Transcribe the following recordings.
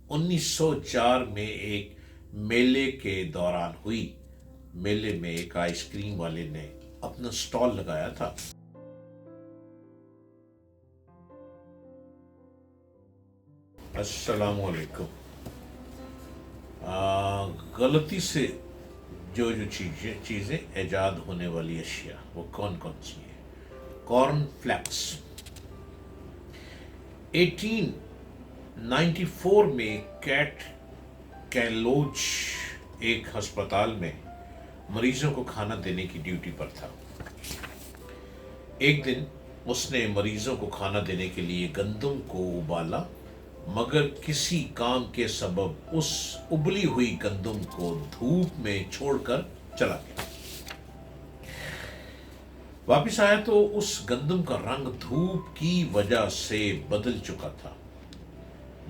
1904 میں ایک میلے کے دوران ہوئی۔ میلے میں ایک آئس کریم والے نے اپنا سٹال لگایا تھا۔ السلام علیکم۔ غلطی سے جو چیزیں ایجاد ہونے والی اشیاء وہ کون کون سی ہیں؟ کارن فلیکس۔ 1894 میں کیٹ کیلوچ ایک ہسپتال میں مریضوں کو کھانا دینے کی ڈیوٹی پر تھا۔ ایک دن اس نے مریضوں کو کھانا دینے کے لیے گندم کو ابالا، مگر کسی کام کے سبب اس ابلی ہوئی گندم کو دھوپ میں چھوڑ کر چلا گیا۔ واپس آیا تو اس گندم کا رنگ دھوپ کی وجہ سے بدل چکا تھا۔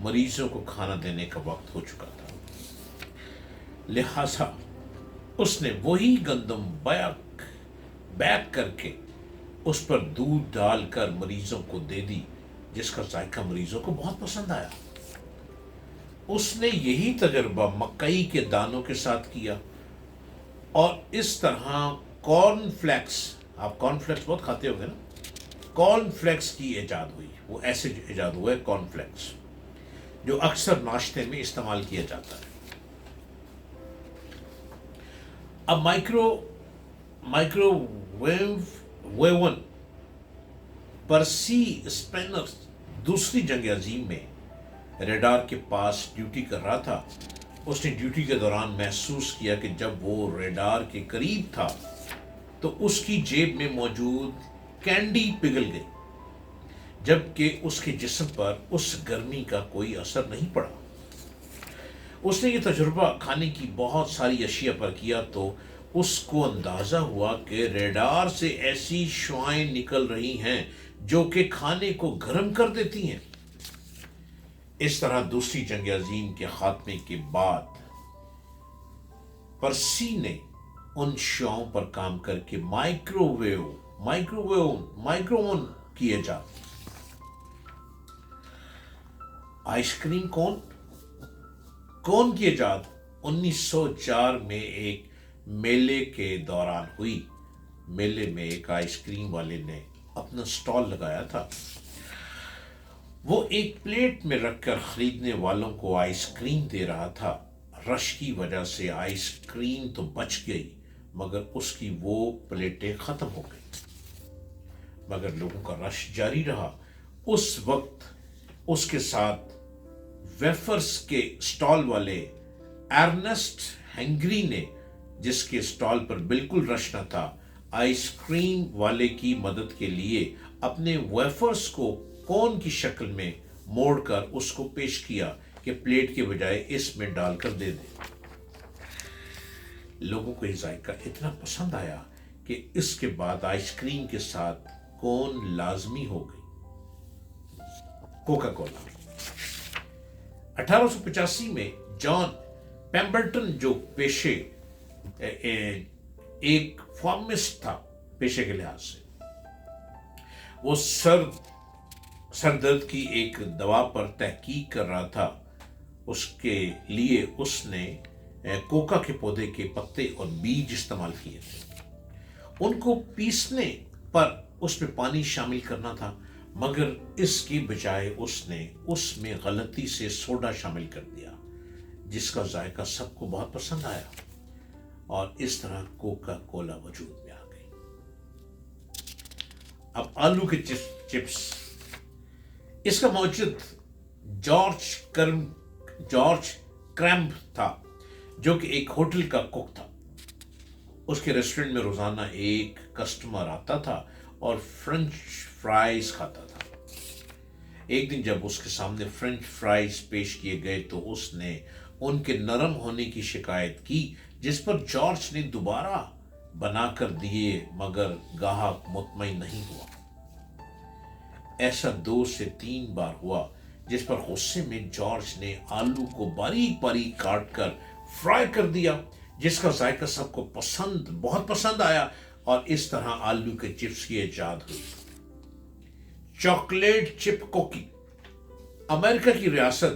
مریضوں کو کھانا دینے کا وقت ہو چکا تھا، لہذا اس نے وہی گندم بیک کر کے اس پر دودھ ڈال کر مریضوں کو دے دی، جس کا ذائقہ مریضوں کو بہت پسند آیا۔ اس نے یہی تجربہ مکئی کے دانوں کے ساتھ کیا، اور اس طرح کارن فلیکس، آپ کارن فلیکس بہت کھاتے ہو گے نا، کارن فلیکس کی ایجاد ہوئی۔ وہ ایسے ایجاد ہوا ہے کارن فلیکس، جو اکثر ناشتے میں استعمال کیا جاتا ہے۔ اب مائکرو ویون پرسی اسپینر دوسری جنگ عظیم میں ریڈار کے پاس ڈیوٹی کر رہا تھا۔ اس نے ڈیوٹی کے دوران محسوس کیا کہ جب وہ ریڈار کے قریب تھا تو اس کی جیب میں موجود کینڈی پگھل گئی، جبکہ اس کے جسم پر اس گرمی کا کوئی اثر نہیں پڑا۔ اس نے یہ تجربہ کھانے کی بہت ساری اشیاء پر کیا تو اس کو اندازہ ہوا کہ ریڈار سے ایسی شعاعیں نکل رہی ہیں جو کہ کھانے کو گرم کر دیتی ہیں۔ اس طرح دوسری جنگ عظیم کے خاتمے کے بعد پرسی نے ان شعاعوں پر کام کر کے مائکرو ویون کی ایجاد۔ آئس کریم کون کی ایجاد 1904 میں ایک میلے کے دوران ہوئی۔ میلے میں ایک آئس کریم والے نے اپنا سٹال لگایا تھا۔ وہ ایک پلیٹ میں رکھ کر خریدنے والوں کو آئس کریم دے رہا تھا۔ رش کی وجہ سے آئس کریم تو بچ گئی، مگر اس کی وہ پلیٹیں ختم ہو گئی۔ مگر لوگوں کا رش جاری رہا۔ اس وقت اس کے ساتھ ویفرز کے سٹال والے ارنسٹ ہنگری نے، جس کے سٹال پر بالکل رش نہ تھا، آئس کریم والے کی مدد کے لیے اپنے ویفرز کو کون کی شکل میں موڑ کر اس کو پیش کیا کہ پلیٹ کے بجائے اس میں ڈال کر دے دے۔ لوگوں کو یہ ذائقہ اتنا پسند آیا کہ اس کے بعد آئس کریم کے ساتھ کون لازمی ہو گئی، کوکا کولا۔ 1885 میں جان پیمبرٹن، جو ایک فارمسٹ تھا پیشے کے لحاظ سے، وہ سر درد کی ایک دوا پر تحقیق کر رہا تھا۔ اس کے لیے اس نے کوکا کے پودے کے پتے اور بیج استعمال کیے تھے۔ ان کو پیسنے پر اس میں پانی شامل کرنا تھا، مگر اس کی بجائے اس نے اس میں غلطی سے سوڈا شامل کر دیا، جس کا ذائقہ سب کو بہت پسند آیا، اور اس طرح کوکا کولا وجود میں آ گئی۔ اب آلو کے چپس۔ اس کا موجد جارج کرمب تھا، جو کہ ایک ہوٹل کا کک تھا۔ اس کے ریسٹورنٹ میں روزانہ ایک کسٹمر آتا تھا اور فرنچ فرائز کھاتا تھا۔ ایک دن جب اس کے سامنے فرنچ فرائز پیش کیے گئے تو اس نے ان کے نرم ہونے کی شکایت کی، جس پر جارج نے دوبارہ بنا کر دیے، مگر گاہک مطمئن نہیں ہوا۔ ایسا 2 سے 3 بار ہوا، جس پر غصے میں جارج نے آلو کو باریک باریک کاٹ کر فرائی کر دیا، جس کا ذائقہ سب کو بہت پسند آیا، اور اس طرح آلو کے چپس کی ایجاد ہوئی۔ چاکلیٹ چپ کوکی۔ امریکہ کی ریاست